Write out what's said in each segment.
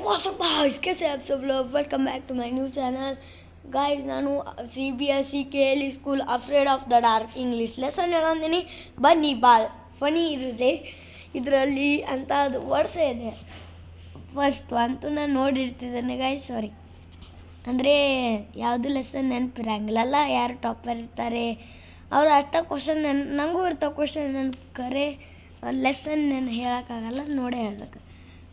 What's up guys, कैसे आप सब लोग? Welcome back to my new channel guys. ನಾನು CBSE KLE school afraid of the dark English lesson ಹೇಳಂದಿನಿ. ಬನ್ನಿ, ಭಾಳ ಫನಿ ಇರುತ್ತೆ ಇದರಲ್ಲಿ ಅಂತ ಅದು ವರ್ಡ್ಸೇ ಇದೆ. ಫಸ್ಟ್ ಅಂತೂ ನಾನು ನೋಡಿರ್ತಿದ್ದೇನೆ ಗಾಯ್ಸ್, ಸಾರಿ ಅಂದರೆ ಯಾವುದು ಲೆಸನ್ ನೆನಪಿರಂಗಿಲ್ಲ. ಯಾರು ಟಾಪರ್ ಇರ್ತಾರೆ ಅವ್ರು ಅಷ್ಟ ಕ್ವಶನ್ ನನಗೂ ಇರ್ತಾವೆ ಕ್ವಶನ್ ನೆನಪರೆ ಲೆಸನ್ ಹೇಳೋಕ್ಕಾಗಲ್ಲ, ನೋಡೇ ಹೇಳ್ಬೇಕು.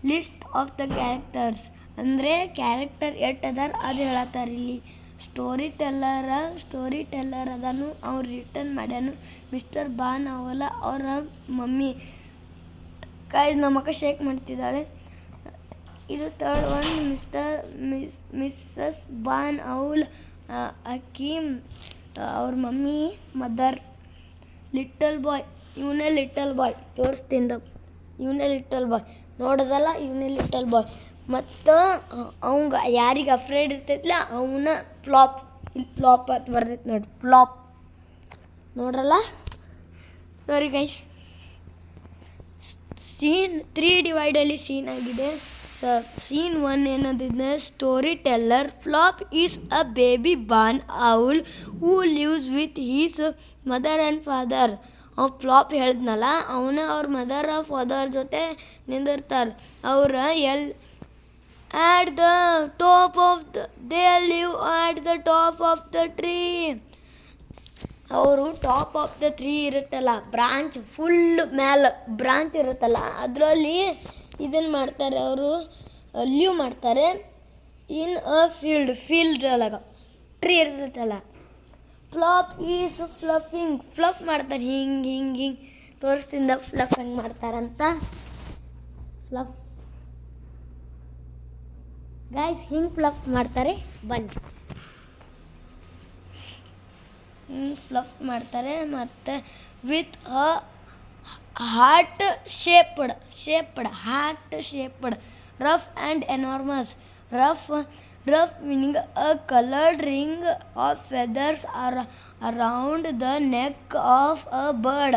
ಲಿಸ್ಟ್ ಆಫ್ ದ ಕ್ಯಾರೆಕ್ಟರ್ಸ್ ಅಂದರೆ ಕ್ಯಾರೆಕ್ಟರ್ ಎಷ್ಟು ಅದಾರ ಅದು ಹೇಳತ್ತಾರೆ ಇಲ್ಲಿ. ಸ್ಟೋರಿ ಟೆಲ್ಲರ್ ಅದನ್ನು ಅವ್ರು ರಿಟರ್ನ್ ಮಾಡ್ಯಾನು ಮಿಸ್ಟರ್ ಬಾನ್ ಅವಲ್ಲ ಅವರ ಮಮ್ಮಿ. ನಮ್ಮಕ್ಕ ಶೇಕ್ ಮಾಡ್ತಿದ್ದಾಳೆ. ಇದು ಥರ್ಡ್ ಒನ್ ಮಿಸ್ಸಸ್ ಬಾನ್ ಅವಲ್ ಅಕ್ಕಿ ಅವ್ರ ಮಮ್ಮಿ ಮದರ್. ಲಿಟಲ್ ಬಾಯ್ ಇವನೇ ಲಿಟಲ್ ಬಾಯ್ ತೋರಿಸ್ತಿಂದ, ಇವನೇ ಲಿಟಲ್ ಬಾಯ್ ನೋಡೋದಲ್ಲ, ಇವನೇ ಲಿಟಲ್ ಬಾಯ್. ಮತ್ತು ಅವಂಗೆ ಯಾರಿಗೆ ಅಫ್ರೇಡ್ ಇರ್ತೈತಿಲ್ಲ ಅವನ ಫ್ಲಾಪ್. ಇಲ್ಲಿ ಫ್ಲಾಪ್ ಅಂತ ಬರ್ತೈತೆ ನೋಡಿ, ಫ್ಲಾಪ್ ನೋಡ್ರಲ್ಲ. ಸಾರಿ ಗೈಸ್, ಸೀನ್ 3 ಡಿವೈಡಲ್ಲಿ ಸೀನ್ ಆಗಿದೆ. ಸೀನ್ 1 ಏನಂತಿದೆ, storyteller Flop is a baby barn owl who lives with his mother and father. ಅವ್ನು ಫ್ಲಾಪ್ ಹೇಳಿದ್ನಲ್ಲ, ಅವನ ಅವ್ರ ಮದರ್ ಫಾದರ್ ಜೊತೆ ನಿಂದಿರ್ತಾರೆ. ಅವ್ರ at the top of they live at the top of the tree. ಅವರು top of the tree ಇರುತ್ತಲ್ಲ, branch full ಮೇಲೆ branch ಇರುತ್ತಲ್ಲ, ಅದರಲ್ಲಿ ಇದನ್ನು ಮಾಡ್ತಾರೆ, ಅವರು ಲೀವ್ ಮಾಡ್ತಾರೆ. ಇನ್ ಅ ಫೀಲ್ಡ್ ಒಳಗೆ ಟ್ರೀ ಇರ್ತೈತಲ್ಲ. ಫ್ಲಾಪ್ ಈಸ್ ಫ್ಲಫ್ ಮಾಡ್ತಾರೆ, ಹಿಂಗೆ ತೋರಿಸ್ತಿಂದ ಫ್ಲಫ್ ಹೆಂಗೆ ಮಾಡ್ತಾರಂತ. ಫ್ಲಫ್ ಗೈಸ್ ಹಿಂಗೆ ಫ್ಲಫ್ ಮಾಡ್ತಾರೆ, ಬನ್ನಿ. ಫ್ಲಫ್ ಮಾಡ್ತಾರೆ. ಮತ್ತು with a heart shaped rough and enormous. Rough meaning a colored ring of feathers around the neck of a bird.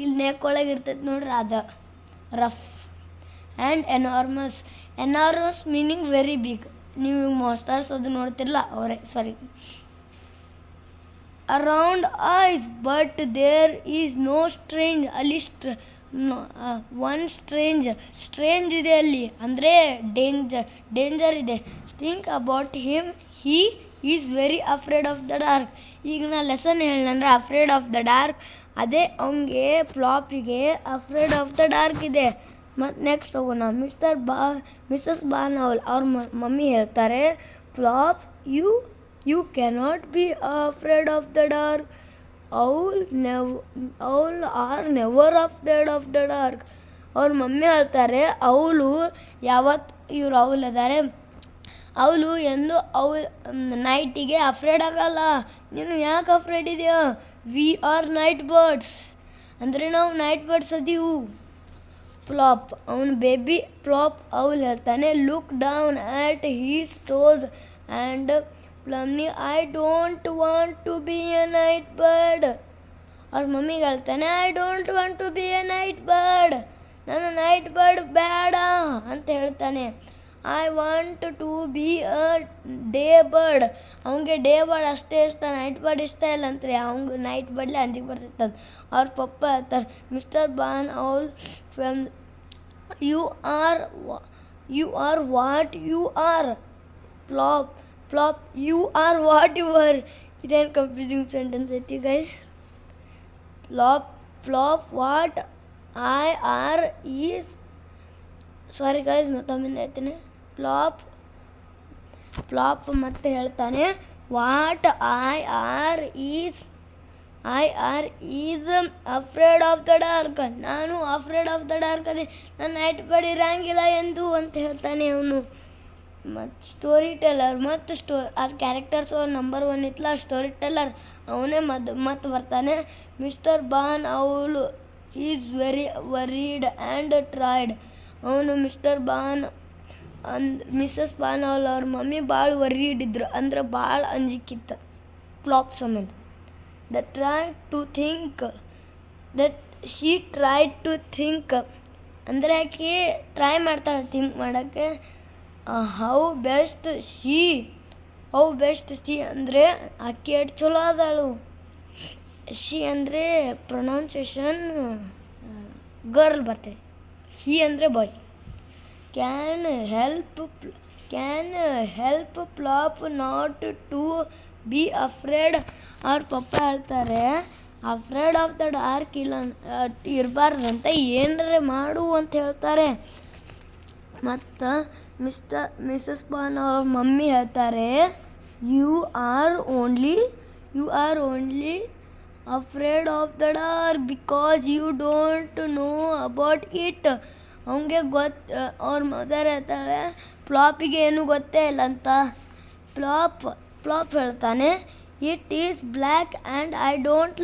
ಇಲ್ಲಿ ನೆಕ್ ಒಳಗೆ ಇರ್ತೈತೆ ನೋಡ್ರಿ, ಅದು rough. And enormous meaning very big. ನೀವು ಮಾಸ್ಟರ್ಸ್ ಅದು ನೋಡ್ತಿರಲ್ಲ ಅವರೇ, sorry. Around eyes but there is no strange. ಅಲ್ಲಿ ಒನ್ ಸ್ಟ್ರೇಂಜ್ ಇದೆ ಅಲ್ಲಿ, ಅಂದರೆ ಡೇಂಜರ್ ಇದೆ. Think about him, he is very afraid of the dark. ಈಗ ನಾ ಲೆಸನ್ ಹೇಳಂದ್ರೆ ಅಫ್ರೇಡ್ ಆಫ್ ದ ಡಾರ್ಕ್, ಅದೇ ಅವನಿಗೆ ಫ್ಲಾಪಿಗೆ ಅಫ್ರೇಡ್ ಆಫ್ ದ ಡಾರ್ಕ್ ಇದೆ. ಮತ್ತು ನೆಕ್ಸ್ಟ್ ಹೋಗೋಣ. ಮಿಸ್ಸಸ್ ಬಾನ್ ಅವಲ್ ಅವ್ರ ಮಮ್ಮಿ ಹೇಳ್ತಾರೆ, Plop you cannot be afraid of the dark. Owl are never afraid of the dark. ಅವ್ರ ಮಮ್ಮಿ ಹೇಳ್ತಾರೆ, ಅವಳು ಇವ್ರು ಅವಲ್ ಅದಾರೆ, ಅವಳು ಎಂದು ನೈಟಿಗೆ ಅಫ್ರೇಡ್ ಆಗಲ್ಲ. ನೀನು ಯಾಕೆ ಅಫ್ರೇಡ್ ಇದೆಯಾ? ವಿ ಆರ್ ನೈಟ್ ಬರ್ಡ್ಸ್, ಅಂದರೆ ನಾವು ನೈಟ್ ಬರ್ಡ್ಸ್ ಅದೀವು. ಫ್ಲಾಪ್ ಅವನ ಬೇಬಿ ಫ್ಲಾಪ್ ಅವಲ್ ಹೇಳ್ತಾನೆ, look down at his toes and ಪ್ಲಮ್ನಿ I don't want to be a night bird. ಅವ್ರ ಮಮ್ಮಿಗೆ ಹೇಳ್ತಾನೆ, I don't want to be a night bird, ನಾನು ನೈಟ್ ಬರ್ಡ್ ಬೇಡ ಅಂತ ಹೇಳ್ತಾನೆ. I want to be a day bird. ಅವನಿಗೆ day bird ಅಷ್ಟೇ ಇಷ್ಟ, ನೈಟ್ ಬರ್ಡ್ ಇಷ್ಟ ಇಲ್ಲ ಅಂತಾರೆ. ಅವ್ಗೆ ನೈಟ್ ಬರ್ಡ್ಲೆ ಅಂಜಿಗೆ ಬರ್ತೈತದ. ಅವ್ರ ಪಪ್ಪ ಹೇಳ್ತಾರೆ, mister Barn owl you are what you are. Plop you are what you are. ಇದೇನು ಕನ್ಫ್ಯೂಸಿಂಗ್ ಸೆಂಟೆನ್ಸ್ ಐತಿ guys. Plop what I are is, sorry guys ಮತ್ತೊಮ್ಮೆ ಹೇಳ್ತೀನಿ. ಫ್ಲಾಪ್ ಮತ್ತೆ ಹೇಳ್ತಾನೆ, what I are is afraid of the dark. ನಾನು afraid of the dark ಅದೇ, ನಾನು night bird ಇರಂಗಿಲ್ಲ ಎಂದು ಅಂತ ಹೇಳ್ತಾನೆ ಅವನು. ಮತ್ತು ಸ್ಟೋರಿ ಟೆಲ್ಲರ್ ಅದು ಕ್ಯಾರೆಕ್ಟರ್ಸ್ ನಂಬರ್ 1 ಇತ್ತಲ್ಲ ಸ್ಟೋರಿ ಟೆಲ್ಲರ್, ಅವನೇ ಮತ್ತೆ ಬರ್ತಾನೆ. Mr Barn owl is very worried and tried. ಅವನು Mr Barn Mrs Barn owl ಅವ್ರ ಮಮ್ಮಿ ಭಾಳ ವರೀಡ್ ಇದ್ರು, ಅಂದ್ರೆ ಭಾಳ ಅಂಜಿಕಿತ್ತು ಫ್ಲಾಪ್ ಸಂಬಂಧ. She tried to think ಅಂದರೆ ಆಕೆ ಟ್ರೈ ಮಾಡ್ತಾಳೆ ಥಿಂಕ್ ಮಾಡೋಕ್ಕೆ ಹೌ ಬೆಸ್ಟ್ ಶಿ ಅಂದರೆ ಆಕೆ ಎಷ್ಟು ಚಲೋ ಅದಾಳು. ಶಿ ಅಂದರೆ ಪ್ರೊನೌನ್ಸಿಯೇಷನ್ ಗರ್ಲ್ ಬರ್ತದೆ, ಹಿ ಅಂದರೆ boy. Can help Plop not to be afraid. ಅವ್ರ ಪಪ್ಪ ಹೇಳ್ತಾರೆ ಅಫ್ರೇಡ್ ಆಫ್ ದ ಡಾರ್ಕ್ ಇಲ್ಲ ಇರಬಾರ್ದಂತ, ಏನರೇ ಮಾಡು ಅಂತ ಹೇಳ್ತಾರೆ. ಮತ್ತು ಮಿಸಸ್ ಬಾನ್ ಅವ್ರ ಮಮ್ಮಿ ಹೇಳ್ತಾರೆ you are only afraid of the dark because you don't know about it. ಅವನಿಗೆ ಅವ್ರ ಮದರ್ ಹೇಳ್ತಾಳೆ ಪ್ಲಾಪಿಗೆ ಏನೂ ಗೊತ್ತೇ ಇಲ್ಲ ಅಂತ. ಪ್ಲಾಪ್ ಹೇಳ್ತಾನೆ it is black and I don't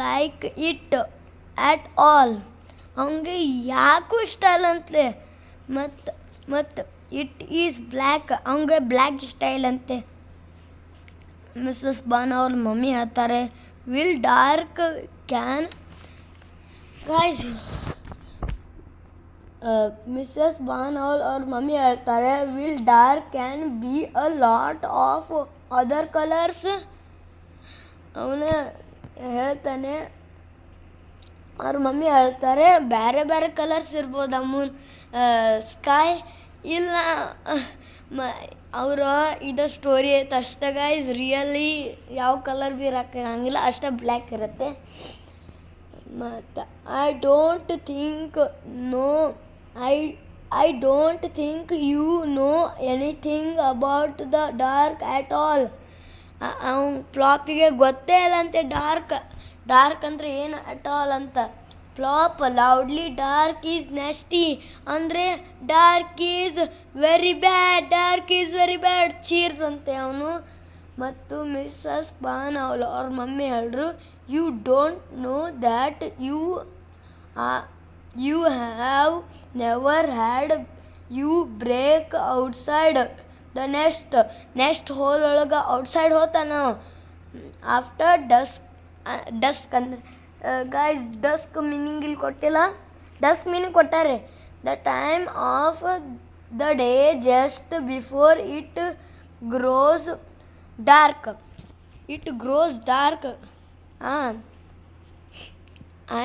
like it at all. ಅವನಿಗೆ ಯಾಕೂ ಇಷ್ಟ ಇಲ್ಲ ಅಂತಲೇ. ಮತ್ತು ಇಟ್ ಈಸ್ ಬ್ಲ್ಯಾಕ್, ಅವನಿಗೆ ಬ್ಲ್ಯಾಕ್ ಇಷ್ಟ ಇಲ್ಲಂತೆ. ಮಿಸಸ್ ಬಾನ್ ಅವ್ರ ಮಮ್ಮಿ ಹೇಳ್ತಾರೆ will dark can guys Mrs Barn ಅವ್ರ ಮಮ್ಮಿ ಹೇಳ್ತಾರೆ will dark can be a lot of other colours. ಅವನ ಹೇಳ್ತಾನೆ ಅವ್ರ ಮಮ್ಮಿ ಹೇಳ್ತಾರೆ ಬೇರೆ ಬೇರೆ ಕಲರ್ಸ್ ಇರ್ಬೋದು ಮೂನ್ ಸ್ಕೈ ಇಲ್ಲ. ಅವರ ಇದು ಸ್ಟೋರಿ ಐತೆ ಅಷ್ಟೇ ಗೈಸ್, ರಿಯಲಿ ಯಾವ ಕಲರ್ ಭೀ ಇರೋಕ್ಕಾಗಂಗಿಲ್ಲ, ಅಷ್ಟೇ ಬ್ಲ್ಯಾಕ್ ಇರುತ್ತೆ. ಮತ್ತು I don't think you know anything about the dark at all. ಅವ್ನು ಫ್ಲಾಪಿಗೆ ಗೊತ್ತೇ ಇಲ್ಲ ಅಂತೆ ಡಾರ್ಕ್ ಅಂದರೆ ಏನು ಅಟ್ ಆಲ್ ಅಂತ. Plop loudly dark is nasty ಅಂದರೆ ಡಾರ್ಕ್ ಈಸ್ ವೆರಿ ಬ್ಯಾಡ್ ಚೀರ್ಸ್ ಅಂತೆ ಅವನು. ಮತ್ತು ಮಿಸಸ್ ಬಾನ್ ಅವ್ರ ಮಮ್ಮಿ ಹೇಳಿದ್ರು you don't know that you have never had you break outside the next hole ಒಳಗೆ ಔಟ್ಸೈಡ್ ಹೋತಾನ ಆಫ್ಟರ್ ಡಸ್ಕ್ ಅಂದರೆ ಗೈಸ್ ಡಸ್ಕ್ ಮೀನಿಂಗ್ ಇಲ್ಲಿ ಕೊಟ್ಟಿಲ್ಲ, ಡಸ್ಕ್ ಮೀನಿಂಗ್ ಕೊಟ್ಟಾರೆ the time of the day just before it grows dark.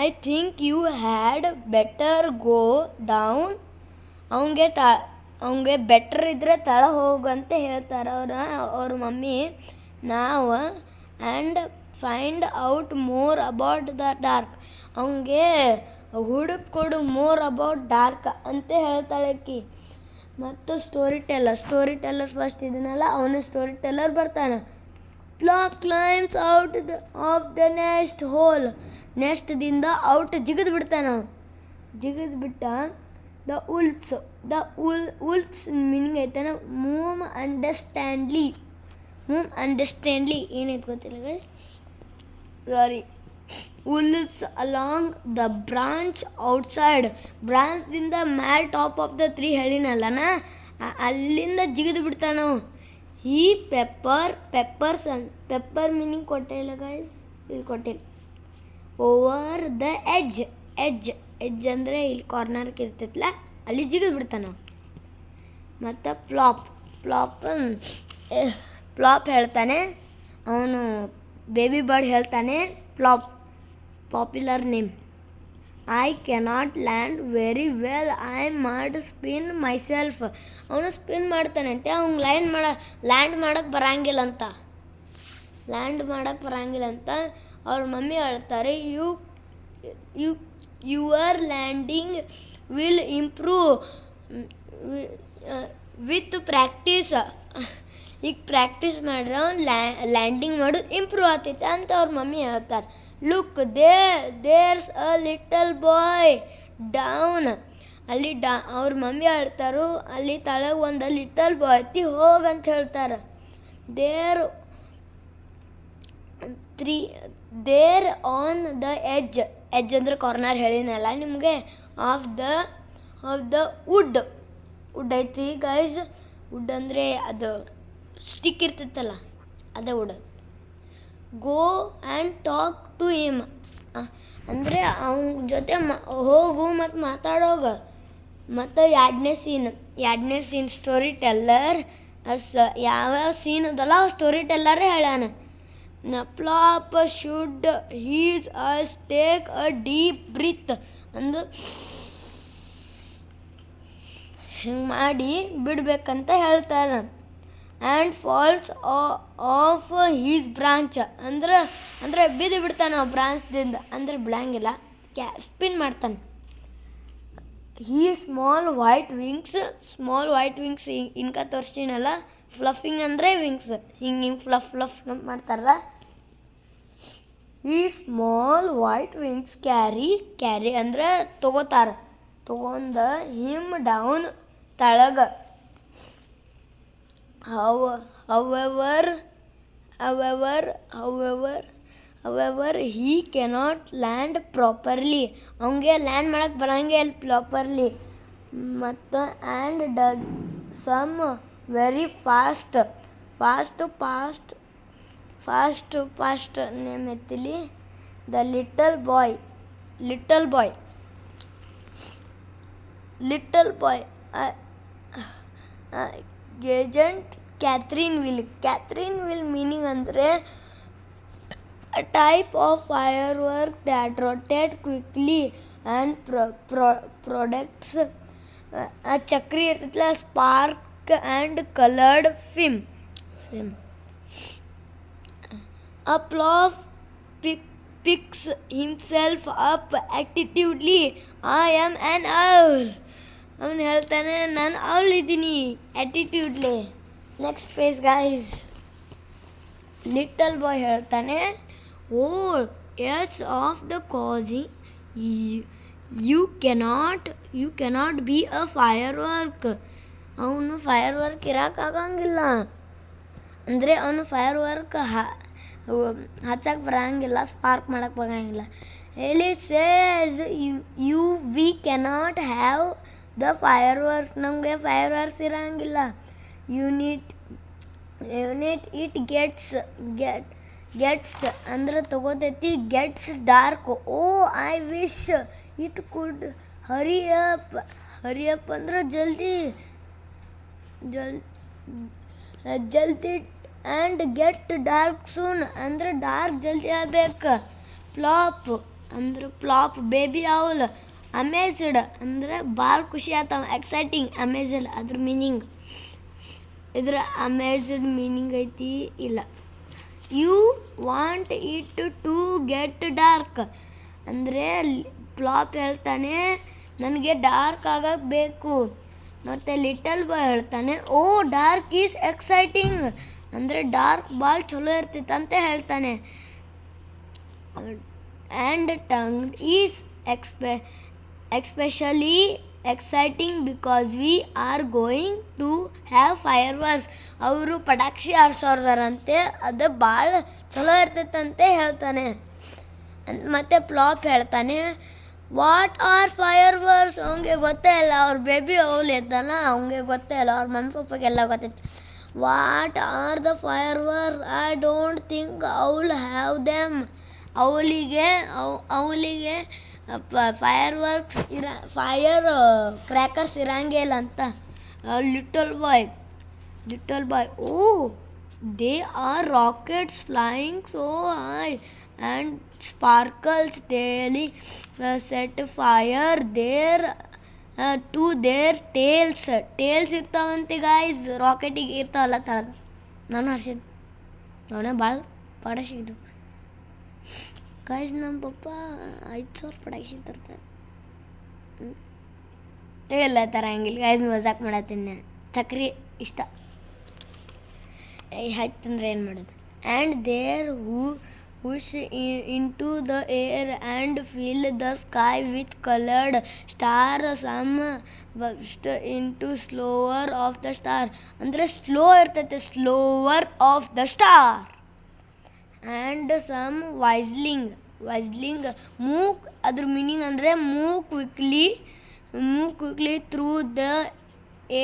I think you had better go down. ಅವನಿಗೆ better ಇದ್ದರೆ ತಳ ಹೋಗಂತ ಹೇಳ್ತಾರೆ ಅವ್ರ ಮಮ್ಮಿ. ನಾವು and find out more about the dark. ಅವನಿಗೆ ಹುಡುಕೊಡು ಮೋರ್ ಅಬೌಟ್ ಡಾರ್ಕ್ ಅಂತ ಹೇಳ್ತಾಳೆ ಆಕಿ. ಮತ್ತು ಸ್ಟೋರಿ ಟೆಲ್ಲರ್ ಫಸ್ಟ್ ಇದನ್ನೆಲ್ಲ ಅವನು ಸ್ಟೋರಿ ಟೆಲ್ಲರ್ ಬರ್ತಾನೆ. Plop climbs out of the next hole. ನೆಕ್ಸ್ಟ್ದಿಂದ ಔಟ್ ಜಿಗಿದು ಬಿಡ್ತಾನೆ. ಜಿಗಿದ್ಬಿಟ್ಟ ದ ಉಲ್ಪ್ಸ್ ಮೀನಿಂಗ್ ಐತಾನೆ ಮೂವ್ ಅಂಡರ್ಸ್ಟ್ಯಾಂಡ್ಲಿ ಏನೈತೆ ಗೊತ್ತಿಲ್ಲ ಗೈಸ್, ಸಾರಿ. ಉಲ್ಪ್ಸ್ ಅಲಾಂಗ್ ದ ಬ್ರಾಂಚ್ ಔಟ್ಸೈಡ್. ಬ್ರಾಂಚ್ದಿಂದ ಮ್ಯಾಲ್ ಟಾಪ್ ಆಫ್ ದ ಟ್ರೀ ಹೇಳಿನಲ್ಲನ ಅಲ್ಲಿಂದ ಜಿಗಿದು ಬಿಡ್ತಾನೆ. ಈ ಪೆಪ್ಪರ್ ಮೀನಿಂಗ್ ಕೊಟ್ಟೇ ಇಲ್ಲ ಗೈಸ್, ಇಲ್ಲಿ ಕೊಟ್ಟಿಲ್ಲ. ಓವರ್ ದ ಎಜ್ ಅಂದರೆ ಇಲ್ಲಿ ಕಾರ್ನರ್ಗೆ ಇರ್ತೈತಲ್ಲ ಅಲ್ಲಿ ಜಿಗಿದು ಬಿಡ್ತಾನೆ. ಮತ್ತು ಫ್ಲಾಪ್ ಹೇಳ್ತಾನೆ, ಅವನು ಬೇಬಿ ಬರ್ಡ್ ಹೇಳ್ತಾನೆ popular name. I cannot land very well, I ಮಾಡ್ ಸ್ಪಿನ್ ಮೈಸೆಲ್ಫ್. ಅವನು ಸ್ಪಿನ್ ಮಾಡ್ತಾನಂತೆ, ಅವ್ನು ಲ್ಯಾಂಡ್ ಮಾಡೋಕ್ಕೆ ಬರಂಗಿಲ್ಲ ಅಂತ ಅವ್ರ ಮಮ್ಮಿ ಹೇಳ್ತಾರೆ your landing will improve with practice. ಈಗ ಪ್ರಾಕ್ಟೀಸ್ ಮಾಡ್ರೆ ಅವ್ನು ಲ್ಯಾಂಡಿಂಗ್ ಮಾಡೋದು ಇಂಪ್ರೂವ್ ಆಗ್ತೈತೆ ಅಂತ ಅವ್ರ ಮಮ್ಮಿ ಹೇಳ್ತಾರೆ. Look there's a little boy down. ಅಲ್ಲಿ ಅವ್ರ ಮಮ್ಮಿ ಹೇಳ್ತಾರೋ ಅಲ್ಲಿ ತಳಗೆ ಒಂದು ಲಿಟಲ್ ಬಾಯ್ ಐತಿ ಹೋಗಂತ ಹೇಳ್ತಾರೆ. ದೇರ್ ಆನ್ ದ ಎಜ್ ಅಂದರೆ ಕಾರ್ನರ್ ಹೇಳಿನಲ್ಲ ನಿಮಗೆ. ಆಫ್ ದ ವುಡ್ ಐತಿ ಗೈಸ್. ವುಡ್ ಅಂದರೆ ಅದು ಸ್ಟಿಕ್ ಇರ್ತೈತಲ್ಲ ಅದೇ wood. Go and talk to him. ಅಂದರೆ ಅವನ ಜೊತೆ ಹೋಗು ಮತ್ತು ಮಾತಾಡೋಗ. ಮತ್ತು ಎರಡನೇ ಸೀನ್ ಸ್ಟೋರಿ ಟೆಲ್ಲರ್ ಯಾವ್ಯಾವ ಸೀನ್ ಅದಲ್ಲ ಸ್ಟೋರಿ ಟೆಲ್ಲರೇ ಹೇಳ್ಯಾನ. Plop should his as take a deep breath ಅಂದು ಹಿಂಗೆ ಮಾಡಿ ಬಿಡ್ಬೇಕಂತ ಹೇಳ್ತಾರೆ. And falls of his branch ಅಂದ್ರೆ ಬಿದ್ದು ಬಿಡ್ತಾನೆ ಆ ಬ್ರಾಂಚ್ದಿಂದ, ಅಂದರೆ ಬಿಡಂಗಿಲ್ಲ, ಸ್ಪಿನ್ ಮಾಡ್ತಾನೆ. ಹೀ ಸ್ಮಾಲ್ ವೈಟ್ ವಿಂಗ್ಸ್ ಇನ್ಕ ತೋರಿಸ್ತೀನಲ್ಲ, ಫ್ಲಫಿಂಗ್ ಅಂದರೆ ವಿಂಗ್ಸ್, ಹಿಂಗೆ ಫ್ಲಫ್ ಮಾಡ್ತಾರಲ್ಲ. ಈ ಸ್ಮಾಲ್ ವೈಟ್ ವಿಂಗ್ಸ್ ಕ್ಯಾರಿ ಅಂದರೆ ತಗೊಂಡ ಹಿಮ್ ಡೌನ್ ತಳಗ. However, he cannot land properly. ಅವನಿಗೆ ಲ್ಯಾಂಡ್ ಮಾಡಕ್ಕೆ ಬರಂಗೇ ಇಲ್ಲ ಪ್ರಾಪರ್ಲಿ. ಮತ್ತು and does some very fast name ಎತ್ತಿಲಿ. The little boy agent Catherine wheel meaning ಅಂದರೆ a type of firework that rotate quickly and products a ಚಕ್ರಿ ಇರ್ತೈತಲ್ಲ, spark and colored film. A plop picks himself up attitudely. I am an owl. ಅವನು ಹೇಳ್ತಾನೆ ನಾನು owl ಇದ್ದೀನಿ attitudely. Next page guys. Little boy ಹೇಳ್ತಾನೆ, oh yes, of the causing you cannot be a firework. ಅವನು ಫೈರ್ವರ್ಕ್ ಇರೋಕ್ಕಾಗಂಗಿಲ್ಲ, ಅಂದರೆ ಅವನು ಫೈರ್ವರ್ಕ್ ಹಚ್ಚಕ್ಕೆ ಬರೋಂಗಿಲ್ಲ, spark ಮಾಡಕ್ಕೆ ಬರೋಂಗಿಲ್ಲ. ಹೇಳಿ says we cannot have the fireworks, ನಮಗೆ ಫೈರ್ವರ್ಕ್ಸ್ ಇರೋಂಗಿಲ್ಲ. ಯೂನಿಟ್ ಇಟ್ ಗೆಟ್ಸ್ ಅಂದ್ರೆ ತಗೋತೈತಿ, gets dark. Oh I wish it could hurry up ಅಂದ್ರೆ ಜಲ್ದಿ ಆ್ಯಂಡ್ ಗೆಟ್ ಡಾರ್ಕ್ ಸೂನ್ ಅಂದ್ರೆ ಡಾರ್ಕ್ ಜಲ್ದಿ ಆಗ್ಬೇಕು. Flop baby owl. ಅಮೇಜ್ಡ್ ಅಂದರೆ ಭಾಳ ಖುಷಿ ಆಯ್ತಾವ, ಎಕ್ಸೈಟಿಂಗ್. ಅಮೇಜ್ಡ್ ಅದ್ರ ಮೀನಿಂಗ್, ಇದ್ರ ಅಮೇಜ್ಡ್ ಮೀನಿಂಗ್ ಐತಿ ಇಲ್ಲ. You want it to get dark ಅಂದರೆ ಪ್ಲಾಪ್ ಹೇಳ್ತಾನೆ ನನಗೆ ಡಾರ್ಕ್ ಆಗಕ್ಕೆ ಬೇಕು. ಮತ್ತು ಲಿಟಲ್ ಬಾಯ್ ಹೇಳ್ತಾನೆ ಓ ಡಾರ್ಕ್ ಈಸ್ ಎಕ್ಸೈಟಿಂಗ್ ಅಂದರೆ ಡಾರ್ಕ್ ಭಾಳ ಚಲೋ ಇರ್ತೈತೆ ಅಂತ ಹೇಳ್ತಾನೆ. And tonight is especially exciting because we are going to have fireworks. ಅವರು ಪಟಾಕ್ಷಿ ಹಾರಿಸೋರ್ದಾರಂತೆ, ಅದು ಭಾಳ ಚಲೋ ಇರ್ತೈತಂತೆ ಹೇಳ್ತಾನೆ. ಮತ್ತು ಪ್ಲಾಪ್ ಹೇಳ್ತಾನೆ ವಾಟ್ ಆರ್ ಫೈರ್ವರ್ಕ್ಸ್. ಅವನಿಗೆ ಗೊತ್ತೇ ಇಲ್ಲ, ಅವ್ರ ಬೇಬಿ ಔಲ್ ಇದ್ದಲ್ಲ ಅವನಿಗೆ ಗೊತ್ತೇ ಇಲ್ಲ, ಅವ್ರ ಮಮ್ಮಿ ಪಪ್ಪಗೆಲ್ಲ ಗೊತ್ತೈತಿ. What are the fireworks, I don't think owls have them. ಅವಲಿಗೆ ಫೈರ್ವರ್ಕ್ಸ್ ಫೈರ್ ಕ್ರ್ಯಾಕರ್ಸ್ ಇರಂಗೇ ಇಲ್ಲ ಅಂತ. Little boy oh they are rockets flying so high and sparklers daily set fire to their tails ಇರ್ತಾವಂತೆ guys, ರಾಕೆಟಿಗೆ ಇರ್ತಾವಲ್ಲ ತಳಗ. ನಾನು ಹರ್ಸಿದ್ದು ಅವನೇ ಭಾಳ ಪಟಾಕ್ಷಿದ್ದು ಗಾಯ್ಸ್. ನಮ್ಮ ಪಪ್ಪ 5,000 ಪಟಾಕ್ಷಿ ತರ್ತಾರೆ. ಇಲ್ಲ ತರಂಗಿಲ್ಲ ಗಾಯ್ಸ್, ಮಜಾಕ್ ಮಾಡತ್ತೀನಿ. ಚಕ್ರಿ ಇಷ್ಟ ಹತ್ತಂದ್ರೆ ಏನು ಮಾಡೋದು. And there whoosh into the air and fill the sky with colored stars. Some burst into slower of the star ಅಂದರೆ ಸ್ಲೋ ಇರ್ತೈತೆ, slower of the star. And some whistling move. ಅದ್ರ ಮೀನಿಂಗ್ ಅಂದರೆ move quickly through the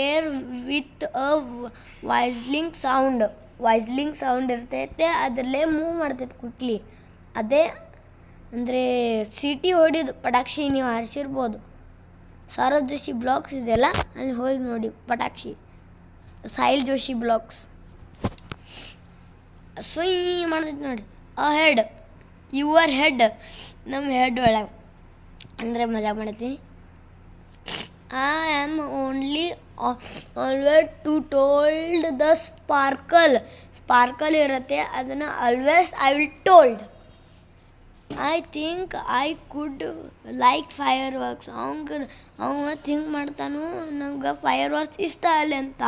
air with a whistling sound ಇರ್ತೈತೆ, ಅದರಲ್ಲೇ move ಮಾಡ್ತೈತೆ quickly. ಅದೇ ಅಂದರೆ city ಹೊಡಿದು ಪಟಾಕ್ಷಿ ನೀವು ಹಾರಿಸಿರ್ಬೋದು. Sourav Joshi blogs ಇದೆಯಲ್ಲ, ಅಲ್ಲಿ ಹೋಗಿ ನೋಡಿ ಪಟಾಕ್ಷಿ. ಸಾಹಿಲ್ ಜೋಶಿ ಬ್ಲಾಗ್ಸ್ ಸುಯ್ ಮಾಡ್ತೈತೆ ನೋಡಿ. ಹೆಡ್ ಯುವರ್ ಹೆಡ್, ನಮ್ಮ ಹೆಡ್ ಒಳಗೆ ಅಂದರೆ ಮಜಾ ಮಾಡ್ತೀನಿ. I am only always to told the sparkle ಇರುತ್ತೆ, ಅದನ್ನು always I will told. I think I could like fireworks. ಅವ ಥಿಂಕ್ ಮಾಡ್ತಾನು ನಂಗೆ ಫೈರ್ ವರ್ಕ್ಸ್ ಇಷ್ಟ ಅಲ್ಲಿ ಅಂತ.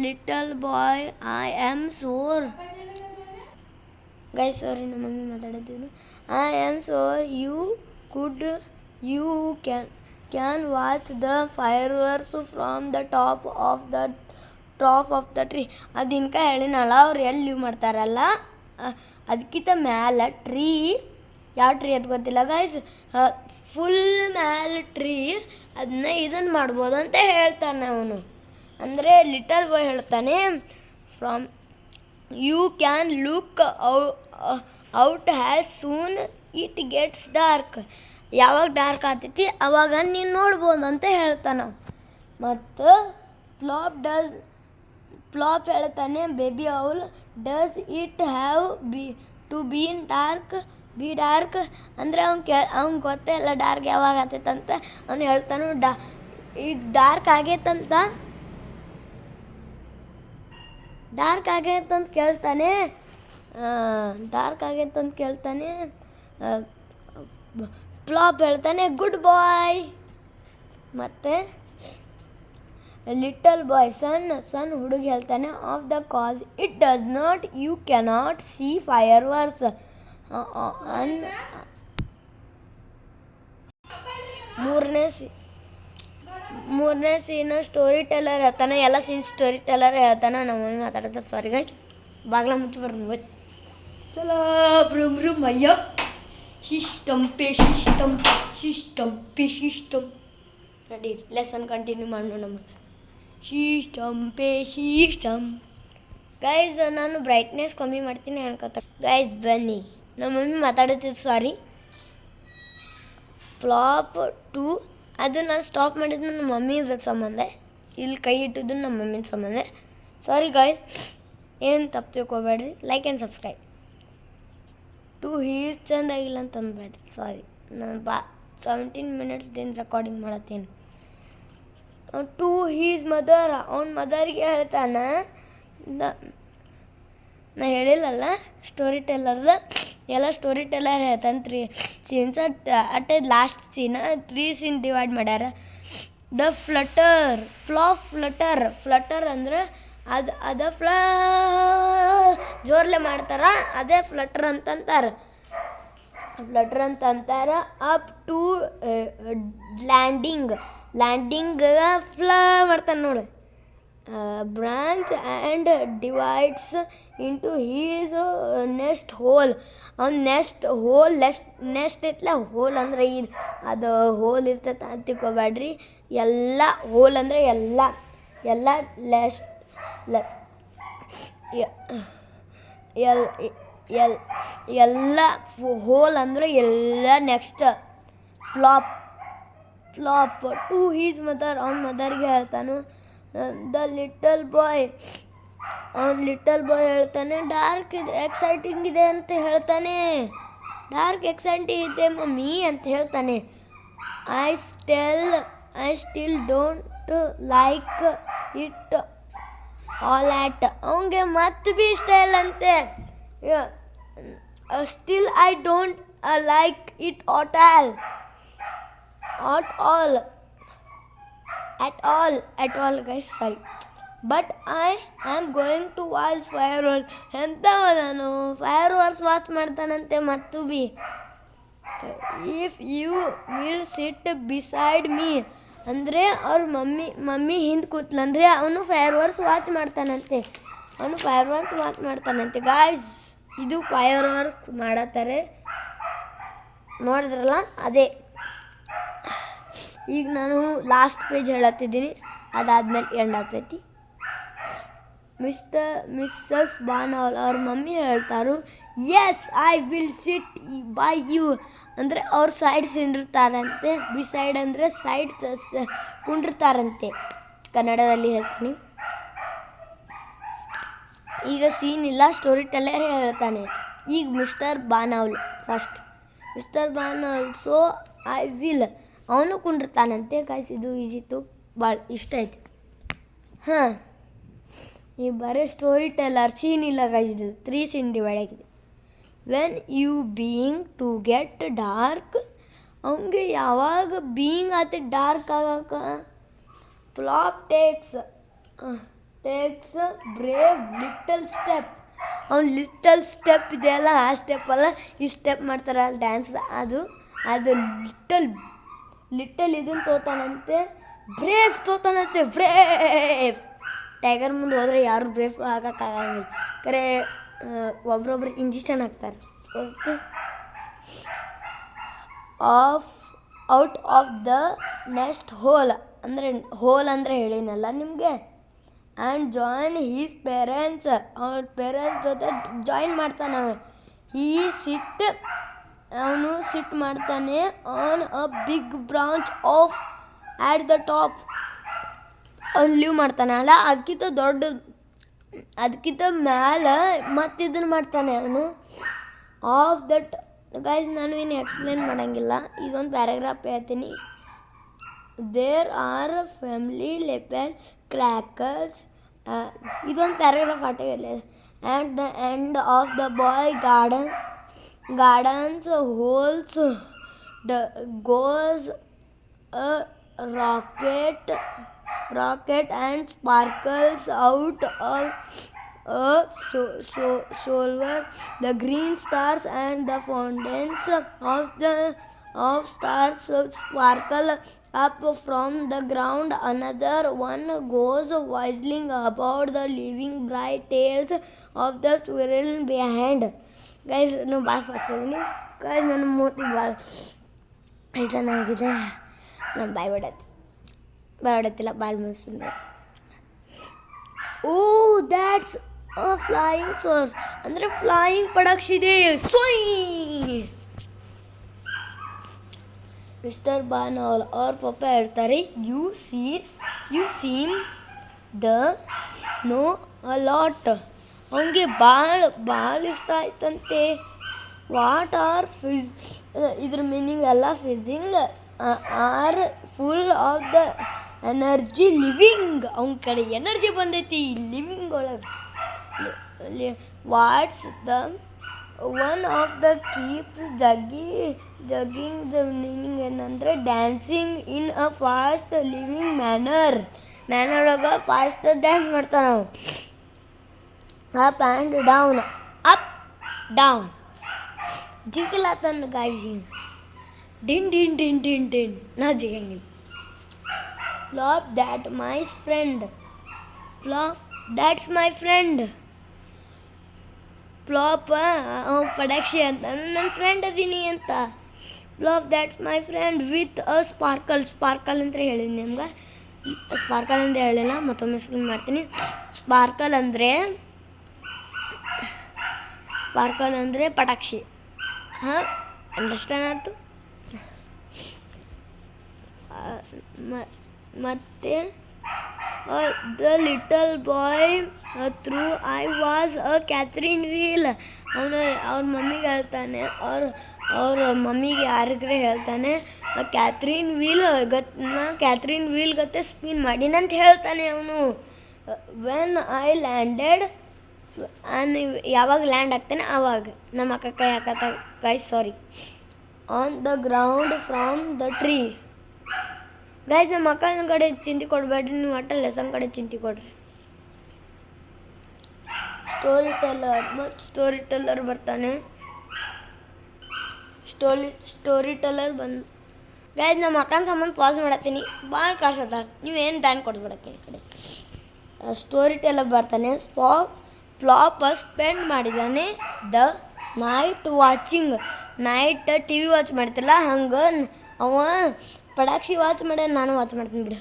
Little boy I am sure guys, sorry ನಮ್ಮ ಮಮ್ಮಿ ಮಾತಾಡಿದ್ದು. I am sure you can watch the fireworks from the top of the tree. ಅದಿನ್ಕ ಹೇಳಿನಲ್ಲ, ಅವ್ರು ಎಲ್ಲಿ ಲೀವ್ ಮಾಡ್ತಾರಲ್ಲ ಅದಕ್ಕಿಂತ ಮ್ಯಾಲೆ ಟ್ರೀ. ಯಾವ ಟ್ರೀ ಅದು ಗೊತ್ತಿಲ್ಲ ಗೈಸ್, ಫುಲ್ ಮ್ಯಾಲೆ ಟ್ರೀ, ಇದನ್ನು ಮಾಡ್ಬೋದು ಅಂತ ಹೇಳ್ತಾನೆ ಅವನು. ಅಂದರೆ ಲಿಟಲ್ ಬಾಯ್ ಹೇಳ್ತಾನೆ, from you can look out has soon it gets dark. ಯಾವಾಗ ಡಾರ್ಕ್ ಆಗ್ತೈತಿ ಅವಾಗ ನೀನು ನೋಡ್ಬೋದು ಅಂತ ಹೇಳ್ತಾನೆ. ಮತ್ತು ಪ್ಲಾಪ್ ಹೇಳ್ತಾನೆ, baby owl does it have to be dark. ಅಂದರೆ ಅವ್ನು ಗೊತ್ತೇ ಇಲ್ಲ ಡಾರ್ಕ್ ಯಾವಾಗ ಆಗ್ತೈತಂತ. ಅವ್ನು ಹೇಳ್ತಾನು ಈಗ ಡಾರ್ಕ್ ಆಗೈತಂತ ಕೇಳ್ತಾನೆ. ಫ್ಲಾಪ್ ಹೇಳ್ತಾನೆ ಗುಡ್ ಬಾಯ್. ಮತ್ತು ಲಿಟಲ್ ಬಾಯ್ ಸಣ್ಣ ಹುಡುಗಿ ಹೇಳ್ತಾನೆ, of the cause it does not you cannot see fireworks. ಮೂರನೇ ಸೀನು ಸ್ಟೋರಿ ಟೆಲ್ಲರ್ ಹೇಳ್ತಾನೆ. ಎಲ್ಲ ಸೀನ್ ಸ್ಟೋರಿ ಟೆಲ್ಲರ್ ಹೇಳ್ತಾನೆ. ನಮ್ಮ ಮಮ್ಮಿ ಮಾತಾಡ್ತಾರೆ, ಸಾರಿ ಗೈ, ಬಾಗ್ಲ ಮುಚ್ಚಿ ಬರ್ತೀನಿ ಬೈ. ಚಲೋ ಬ್ರೂಮ್ ಅಯ್ಯೋ ಸಿಸ್ಟಮ್ ನಡಿ ಲೆಸನ್ ಕಂಟಿನ್ಯೂ ಮಾಡೋಣ. ಸಿಸ್ಟಮ್ ಗೈಸ್, ನಾನು ಬ್ರೈಟ್ನೆಸ್ ಕಮ್ಮಿ ಮಾಡ್ತೀನಿ ಅನ್ಕೋತ. ಗೈಸ್ ಬನ್ನಿ, ನಮ್ಮ ಮಮ್ಮಿ ಮಾತಾಡುತ್ತಿದ್ದು, ಸಾರಿ. ಫ್ಲಾಪ್ 2 ಅದು ನಾನು ಸ್ಟಾಪ್ ಮಾಡಿದ್ದು ನನ್ನ ಮಮ್ಮಿ ಸಂಬಂಧ, ಇಲ್ಲಿ ಕೈ ಇಟ್ಟಿದ್ದು ನಮ್ಮ ಮಮ್ಮಿನ ಸಂಬಂಧ. ಸಾರಿ ಗಾಯ್ಸ್, ಏನು ತಪ್ಪು ತಿಳ್ಕೊಬೇಡ್ರಿ. Like and subscribe. 2 ಹೀಸ್ ಚೆಂದಾಗಿಲ್ಲ ಅಂತ ಅಂದ್ಬೇಡ್ರಿ, ಸಾರಿ. ನಾನು 17 ಮಿನಿಟ್ಸ್ದಿಂದ ರೆಕಾರ್ಡಿಂಗ್ ಮಾಡತ್ತೀನಿ. 2 ಹೀಸ್ ಮದರ್, ಅವ್ನ ಮದರ್ಗೆ ಹೇಳ್ತಾನೆ. ನಾ ಹೇಳಿಲ್ಲಲ್ಲ ಸ್ಟೋರಿ ಟೆಲ್ಲರ್ದು, ಎಲ್ಲ ಸ್ಟೋರಿ ಟೆಲ್ಲರ್ ಹೇಳ್ತಾನೆ. 3 ಸೀನ್ಸ್ ಅಟ್ಟೆ ಲಾಸ್ಟ್ ಸೀನ್ 3 ಸೀನ್ ಡಿವೈಡ್ ಮಾಡ್ಯಾರ. ದ ಫ್ಲಟರ್ ಅಂದ್ರೆ ಅದು ಜೋರ್ಲೆ ಮಾಡ್ತಾರ, ಅದೇ ಫ್ಲಟರ್ ಅಂತಂತಾರೆ. ಅಪ್ ಟು ಲ್ಯಾಂಡಿಂಗ್ ಮಾಡ್ತಾನೆ ನೋಡಿ. Branch and divides into his nest hole. ಅವ್ನು ನೆಸ್ಟ್ ಇತ್ತಲ್ಲ, ಹೋಲ್ ಅಂದರೆ ಅದು ಹೋಲ್ ಇರ್ತೈತೆ ಅಂತ ತಿಳ್ಕೊಬೇಡ್ರಿ. ಎಲ್ಲ ಹೋಲ್ ಅಂದರೆ ಎಲ್ಲ ಎಲ್ಲ ಹೋಲ್ ಅಂದರೆ ಎಲ್ಲ. ನೆಕ್ಸ್ಟ್ ಫ್ಲಾಪ್ 2 ಹೀಸ್ ಮದರ್, ಅವ್ನ ಮದರ್ಗೆ ಹೇಳ್ತಾನು. ದ ಲಿಟಲ್ ಬಾಯ್ ಹೇಳ್ತಾನೆ, ಡಾರ್ಕ್ ಇದೆ, ಎಕ್ಸೈಟಿಂಗ್ ಇದೆ ಅಂತ ಹೇಳ್ತಾನೆ. ಡಾರ್ಕ್ ಎಕ್ಸೈಟಿಂಗ್ ಇದೆ ಮಮ್ಮಿ ಅಂತ ಹೇಳ್ತಾನೆ. I still don't like it all at. ಅವನಿಗೆ ಮತ್ತೆ ಭೀ ಇಷ್ಟ ಇಲ್ಲ ಅಂತೆ. Still I don't like it at all guys, sorry, but I am going to watch fireworks. ಎಂತವನು ಫೈರ್ವರ್ಕ್ಸ್ ವಾಚ್ ಮಾಡ್ತಾನಂತೆ. ಮತ್ತು be if you will sit beside me ಅಂದರೆ ಅವ್ರ ಮಮ್ಮಿ ಹಿಂದೆ ಕೂತ್ಲಂದರೆ ಅವನು ಫೈರ್ವರ್ಕ್ಸ್ ವಾಚ್ ಮಾಡ್ತಾನಂತೆ. ಗಾಯ್ಸ್, ಇದು ಫೈರ್ವರ್ಕ್ಸ್ ಮಾಡತ್ತಾರೆ ನೋಡಿದ್ರಲ್ಲ, ಅದೇ. ಈಗ ನಾನು ಲಾಸ್ಟ್ ಪೇಜ್ ಹೇಳತ್ತಿದ್ದೀನಿ, ಅದಾದ್ಮೇಲೆ ಎಂಡ್ ಆಗ್ತೈತಿ. ಮಿಸ್ಸಸ್ ಬಾನೋಲ್ ಅವ್ರ ಮಮ್ಮಿ ಹೇಳ್ತಾರು, yes I will sit by you ಅಂದರೆ ಅವ್ರ ಸೈಡ್ಸ್ ಇರ್ತಾರಂತೆ. ಬಿಸೈಡ್ ಅಂದರೆ ಸೈಡ್ ಕುಂಡಿರ್ತಾರಂತೆ. ಕನ್ನಡದಲ್ಲಿ ಹೇಳ್ತೀನಿ. ಈಗ ಸೀನ್ ಇಲ್ಲ, ಸ್ಟೋರಿ ಟೆಲ್ಲರ್ ಹೇಳ್ತಾನೆ. ಈಗ Mr Barn owl first. Mr Barn owl so I will ಅವನು ಕುಂಡಿರ್ತಾನಂತೆ. ಗೈಸ್ ಇದು ಈಜಿತ್ತು, ಭಾಳ ಇಷ್ಟ ಐತಿ. ಹಾಂ, ಈ ಬರೀ ಸ್ಟೋರಿ ಟೆಲ್ಲರ್ ಸೀನ್ ಇಲ್ಲ ಗೈಸ್. ಇದು 3 ಸೀನ್ ಡಿವೈಡ್ ಆಗಿದೆ. When you being to get dark, ಅವನಿಗೆ ಯಾವಾಗ ಬೀಯಿಂಗ್ ಆತ ಡಾರ್ಕ್ ಆಗಕ್ಕೆ, Plop takes brave little step. ಅವ್ನು ಲಿಟಲ್ ಸ್ಟೆಪ್ ಇದೆಯಲ್ಲ, ಆ ಸ್ಟೆಪ್ ಅಲ್ಲ, ಈ ಸ್ಟೆಪ್ ಮಾಡ್ತಾರಲ್ಲ ಡ್ಯಾನ್ಸ್, ಅದು ಲಿಟಲ್ ಇದನ್ನು ತೋತಾನಂತೆ. ಬ್ರೇವ್ ತೋತಾನಂತೆ, ಬ್ರೇವ್. ಟೈಗರ್ ಮುಂದೆ ಹೋದರೆ ಯಾರು ಬ್ರೇವ್ ಆಗೋಕ್ಕಾಗಂಗಿಲ್ಲ. ಕರೆ ಒಬ್ರೊಬ್ರು ಇಂಜೆಕ್ಷನ್ ಹಾಕ್ತಾರೆ. Okay, out of the next hole ಅಂದರೆ ಹೇಳಿನಲ್ಲ ನಿಮಗೆ. ಆ್ಯಂಡ್ ಜಾಯಿನ್ ಹೀಸ್ ಪೇರೆಂಟ್ಸ್, ಅವ್ರ ಪೇರೆಂಟ್ಸ್ ಜೊತೆ ಜಾಯಿನ್ ಮಾಡ್ತಾನೆ. ಅವನು ಸಿಟ್ ಮಾಡ್ತಾನೆ on a big branch of at the top. ಅವ್ನು ಲೀವ್ ಮಾಡ್ತಾನಲ್ಲ, ಅದಕ್ಕಿಂತ ಮ್ಯಾಲೆ ಮತ್ತಿದನ್ನು ಮಾಡ್ತಾನೆ ಅವನು. ಆಫ್ ದಟ್ ಗೈಸ್ ನಾನು ಏನು ಎಕ್ಸ್ಪ್ಲೇನ್ ಮಾಡೋಂಗಿಲ್ಲ, ಇದೊಂದು ಪ್ಯಾರಾಗ್ರಾಫ್ ಹೇಳ್ತೀನಿ. ದೇರ್ ಆರ್ ಫ್ಯಾಮಿಲಿ ಲೆಪೆನ್ಸ್ ಕ್ರ್ಯಾಕರ್ಸ್, ಇದೊಂದು ಪ್ಯಾರಾಗ್ರಾಫ್ ಆಟವಿಲ್ಲ. At the end of the boy gardens holes goes a rocket and sparkles out of a silver. The green stars and the fountains of stars sparkle up from the ground. Another one goes whistling about the living bright tails of the squirrel behind. Guys, ನಾನು ಭಾಳ first ಇದೀನಿ guys. ನನ್ನ ಮೂತಿ ಭಾಳ ಐತನಾಗಿದೆ. ನಾನು ಬಾಯ್ಬಿಡತ್ತಿಲ್ಲ ಬಾಲ್ ಮುಗಿಸ್ತೀನಿ. Oh that's a flying saucer, ಅಂದರೆ ಫ್ಲೈಯಿಂಗ್ ಪಡಕ್ಷಿ ಇದೆ. ಸೊಯ್ ಮಿಸ್ಟರ್ ಬಾನೌಲ್ ಅವ್ರ ಪಪ್ಪ ಹೇಳ್ತಾರೆ, you seem the know a lot. ಅವನಿಗೆ ಭಾಳ ಇಷ್ಟ ಆಯ್ತಂತೆ. ವಾಟ್ ಆರ್ ಇದ್ರ ಮೀನಿಂಗ್ ಎಲ್ಲ fizzing are full of the energy living. ಅವನ ಕಡೆ ಎನರ್ಜಿ ಬಂದೈತಿ ಲಿವಿಂಗ್ ಒಳಗೆ. What's the one of the keeps juggling the meaning ಏನಂದರೆ dancing in a fast living manner ಒಳಗೆ ಫಾಸ್ಟ್ ಡ್ಯಾನ್ಸ್ ಮಾಡ್ತಾನೆ ನಾವು. Up and down, up down ಜಿಗಿಲಾತನ ಗಾಯ್ಸಿ. ಡಿನ್ ನಾ ಜಿಗಂಗಿಲ್ಲ. Plop that's my friend. Plop ಪಡಕ್ಷಿ ಅಂತ ನನ್ನ ಫ್ರೆಂಡ್ ಅದೀನಿ ಅಂತ. Plop that's my friend with a sparkle ಅಂತ ಹೇಳಿನಿ ನಿಮ್ಗೆ. ಸ್ಪಾರ್ಕಲ್ ಅಂತ ಹೇಳಿಲ್ಲ, ಮತ್ತೊಮ್ಮೆ ಎಕ್ಸ್ಪ್ಲೇನ್ ಮಾಡ್ತೀನಿ. ಸ್ಪಾರ್ಕಲ್ ಅಂದರೆ ಪಟಾಕ್ಷಿ. ಹಾಂ, ಅಂಡರ್ಸ್ಟ್ಯಾಂಡ್ ಆಯ್ತು. ಮತ್ತು the little boy through I was a Catherine wheel. ಅವ್ರ ಮಮ್ಮಿಗೆ ಹೇಳ್ತಾನೆ, ಅವ್ರ ಮಮ್ಮಿಗೆ ಯಾರಿಗ್ರೆ ಹೇಳ್ತಾನೆ, ಕ್ಯಾಥರಿನ್ ವೀಲ್ ಗತ್ತೆ ಸ್ಪಿನ್ ಮಾಡಿನಂತ ಹೇಳ್ತಾನೆ ಅವನು. ವೆನ್ ಐ ಲ್ಯಾಂಡೆಡ್, ಯಾವಾಗ ಲ್ಯಾಂಡ್ ಆಗ್ತಾನೆ ಆವಾಗ ನಮ್ಮ ಅಕ್ಕ ಕೈ ಹಾಕತ್ತ guys, sorry, on the ground from the tree. Guys ನಮ್ಮ ಅಕ್ಕನ ಕಡೆ ಚಿಂತೆ ಕೊಡಬೇಡ್ರಿ, ನೀವು ಒಟ್ಟು ಲೆಸನ್ ಕಡೆ ಚಿಂತೆ ಕೊಡ್ರಿ. ಸ್ಟೋರಿ ಟೆಲ್ಲರ್ ಬರ್ತಾನೆ. ಸ್ಟೋರಿ ಟೆಲ್ಲರ್ ಬಂದು ಗೈಸ್ ನಮ್ಮ ಅಕ್ಕನ ಸಂಬಂಧ ಪಾಸ್ ಮಾಡತ್ತೀನಿ, ಭಾಳ ಕಾಡ್ಸತ್ತ, ನೀವೇನು ಡ್ಯಾನ್ ಕೊಡ್ಬೇಡಕ್ಕೆ ಈ ಕಡೆ. ಸ್ಟೋರಿ ಟೆಲ್ಲರ್ ಬರ್ತಾನೆ. ಪ್ಲಾಪ್ ಸ್ಪೆಂಡ್ ಮಾಡಿದ್ದಾನೆ the night watching. Night T we watch ಮಾಡ್ತಿಲ್ಲ, ಹಂಗೆ ಅವ ಪಟಾಕ್ಷಿ ವಾಚ್ ಮಾಡ್ಯಾನ, ನಾನು ವಾಚ್ ಮಾಡ್ತೀನಿ ಬಿಡು.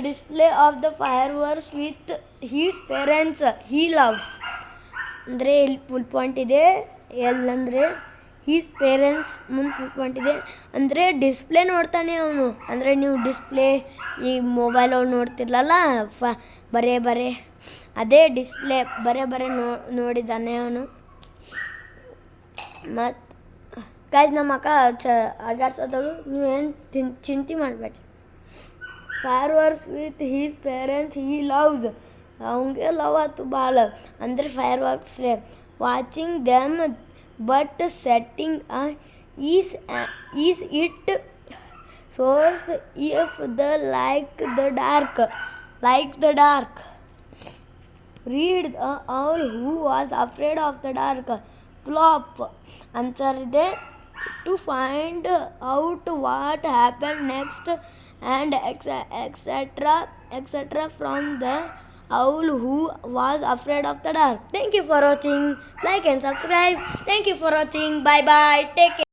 Display of the fireworks with his parents he loves. ಅಂದರೆ ಇಲ್ಲಿ ಫುಲ್ ಪಾಯಿಂಟ್ ಇದೆ. ಎಲ್ಲಂದರೆ ಹೀಸ್ ಪೇರೆಂಟ್ಸ್ ಮುಂದೆ ಫುಲ್ ಪಾಯಿಂಟ್ ಇದೆ. ಅಂದರೆ ಡಿಸ್ಪ್ಲೇ ನೋಡ್ತಾನೆ ಅವನು. ಅಂದರೆ ನೀವು ಡಿಸ್ಪ್ಲೇ ಈ ಮೊಬೈಲ್ ಒಳಗೆ ನೋಡ್ತಿರ್ಲಲ್ಲ ಬರೇ ಅದೇ ಡಿಸ್ಪ್ಲೇ ಬರೇ ನೋಡಿದ್ದಾನೆ ಅವನು. ಮತ್ತು ಕಾಯ್ದು ನಮ್ಮ ಅಕ್ಕ ಆಗಾಡ್ಸೋದಳು. ನೀವೇನು ಚಿಂತೆ ಮಾಡಬೇಡ್ರಿ. Fireworks with his parents he loves. ಅವಂಗೆ ಲವ್ ಆಯ್ತು ಭಾಳ. ಅಂದರೆ fireworks watching them but setting is it source if the like the dark read the all who was afraid of the dark Plop. Answer ಇದೆ to find out what happen next and etc. from the owl who was afraid of the dark. Thank you for watching. Like and subscribe. Thank you for watching. Bye bye. Take care.